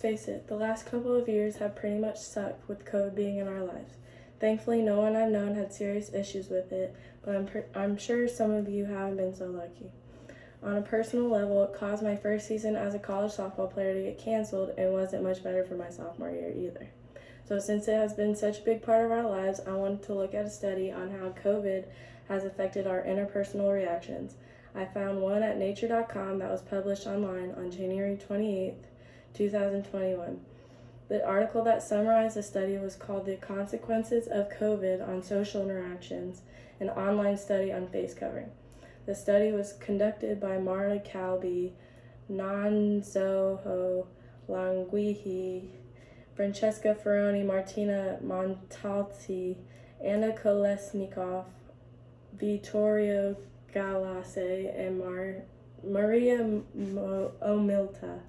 face it, the last couple of years have pretty much sucked with COVID being in our lives. Thankfully, no one I've known had serious issues with it, but I'm sure some of you haven't been so lucky. On a personal level, it caused my first season as a college softball player to get canceled and wasn't much better for my sophomore year either. So since it has been such a big part of our lives, I wanted to look at a study on how COVID has affected our interpersonal reactions. I found one at nature.com that was published online on January 28th, 2021. The article that summarized the study was called The Consequences of COVID on Social Interactions, an online study on face covering. The study was conducted by Mara Calbi, Nanzoho Languihi, Francesca Ferroni, Martina Montalti, Anna Kolesnikov, Vittorio Galassi, and Maria Omilta.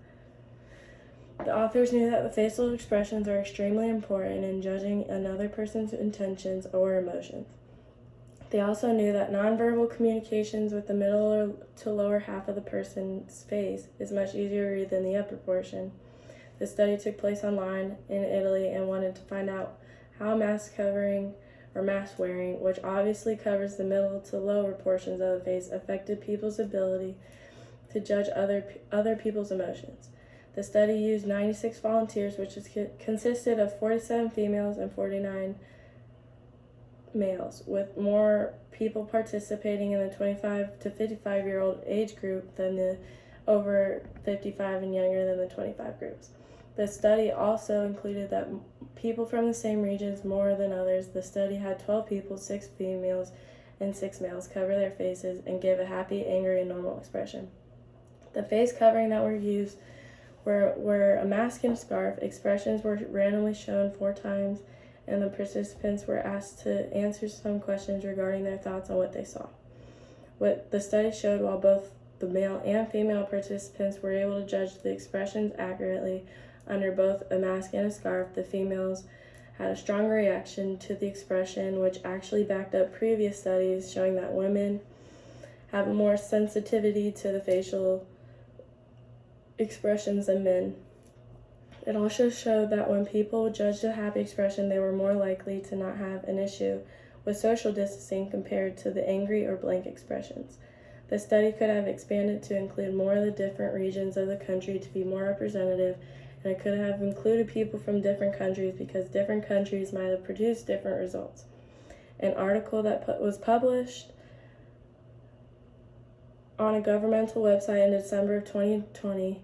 The authors knew that the facial expressions are extremely important in judging another person's intentions or emotions. They also knew that nonverbal communications with the middle to lower half of the person's face is much easier to read than the upper portion. The study took place online in Italy and wanted to find out how mask covering or mask wearing, which obviously covers the middle to lower portions of the face, affected people's ability to judge other people's emotions. The study used 96 volunteers, which consisted of 47 females and 49 males, with more people participating in the 25 to 55-year-old age group than the over 55 and younger than the 25 groups. The study also included that people from the same regions more than others. The study had 12 people, 6 females and 6 males, cover their faces and give a happy, angry, and normal expression. The face covering that were used were a mask and a scarf. Expressions were randomly shown 4 times, and the participants were asked to answer some questions regarding their thoughts on what they saw. What the study showed, while both the male and female participants were able to judge the expressions accurately under both a mask and a scarf, the females had a stronger reaction to the expression, which actually backed up previous studies showing that women have more sensitivity to the facial expressions than men. It also showed that when people judged a happy expression, they were more likely to not have an issue with social distancing compared to the angry or blank expressions. The study could have expanded to include more of the different regions of the country to be more representative, and it could have included people from different countries because different countries might have produced different results. An article that was published on a governmental website in December of 2020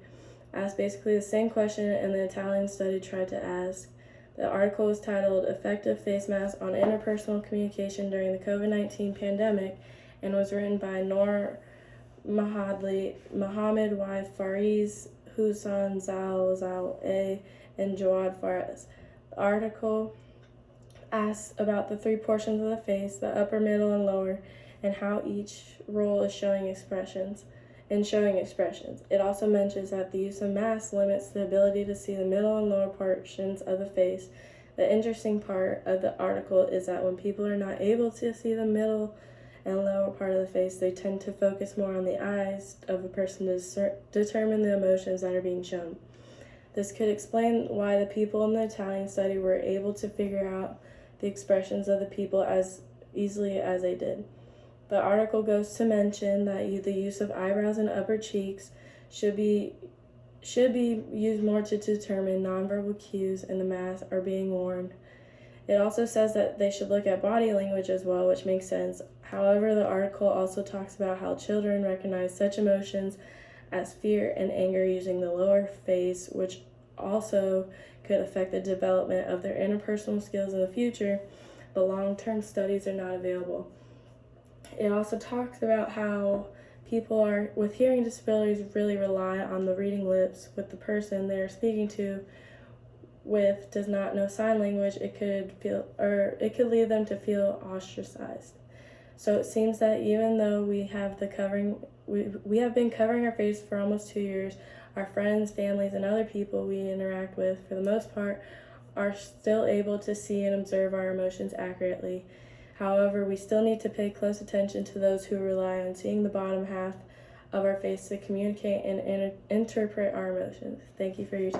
asked basically the same question and the Italian study tried to ask. The article was titled Effective Face Masks on Interpersonal Communication During the COVID-19 Pandemic and was written by Noor Mahadli, Mohammed Y. Fariz, Hussan Zal A, and Jawad Faraz. The article asks about the 3 portions of the face, the upper, middle, and lower, and how each role is showing expressions. It also mentions that the use of masks limits the ability to see the middle and lower portions of the face. The interesting part of the article is that when people are not able to see the middle and lower part of the face, they tend to focus more on the eyes of a person to determine the emotions that are being shown. This could explain why the people in the Italian study were able to figure out the expressions of the people as easily as they did. The article goes to mention that the use of eyebrows and upper cheeks should be used more to determine nonverbal cues and the masks are being worn. It also says that they should look at body language as well, which makes sense. However, the article also talks about how children recognize such emotions as fear and anger using the lower face, which also could affect the development of their interpersonal skills in the future, but long-term studies are not available. It also talks about how people with hearing disabilities really rely on the reading lips with the person they're speaking to does not know sign language. It could lead them to feel ostracized. So it seems that even though we have been covering our face for almost 2 years, our friends, families, and other people we interact with, for the most part, are still able to see and observe our emotions accurately. However, we still need to pay close attention to those who rely on seeing the bottom half of our face to communicate and interpret our emotions. Thank you for your time.